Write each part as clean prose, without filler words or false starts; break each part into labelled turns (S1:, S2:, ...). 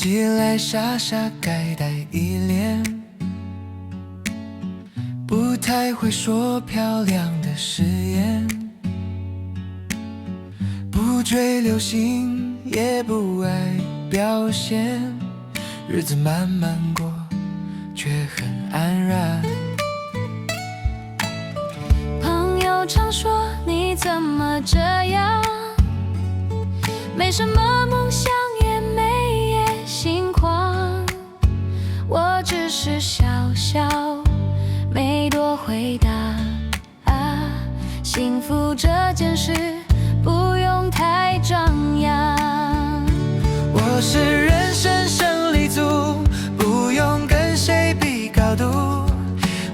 S1: 起来傻傻盖戴依恋，不太会说漂亮的誓言，不追流行也不爱表现，日子慢慢过却很安然。
S2: 朋友常说你怎么这样，没什么梦想也没野心狂，我只是笑笑没多回答幸福这件事不用太张扬。
S1: 我是人生胜利组，不用跟谁比高度，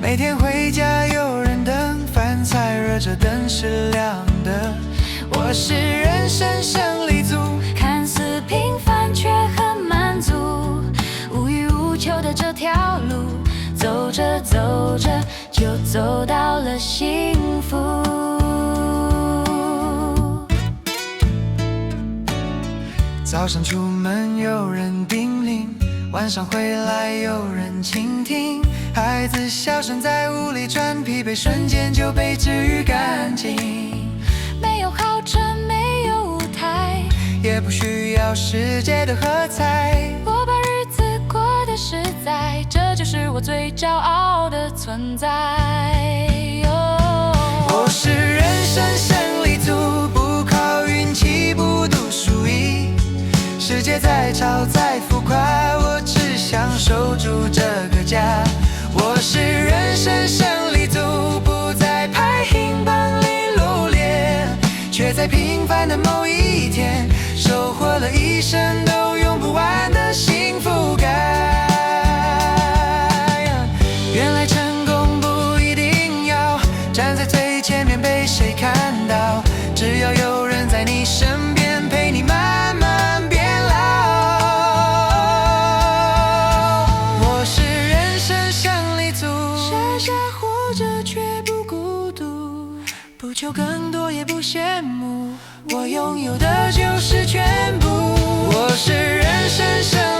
S1: 每天回家有人等，饭菜热着灯是亮的。我是人生胜利组，
S2: 看似平凡却很满足，无欲无求的这条路，走着走着就走到了幸福。
S1: 早上出门有人叮咛，晚上回来有人倾听，孩子笑声在屋里传，疲惫瞬间就被治愈干净。
S2: 没有豪车，没有舞台，
S1: 也不需要世界的喝彩，
S2: 我把日子过得实在，这就是我最骄傲的存在。
S1: 我是人生胜利组，不靠运气，不赌输赢，世界再吵再浮夸，我只想守住这个家。我是人生胜利组，不在排行榜里露脸，却在平凡的某一天收获了一生都用不完的幸福感。原来成功不一定要站在最前面被谁看到，只要有人在你身边陪你慢慢变老。我是人生胜利组，傻傻活着却不孤独，不求更多也不羡慕，我拥有的就是全部。我是人生胜利组。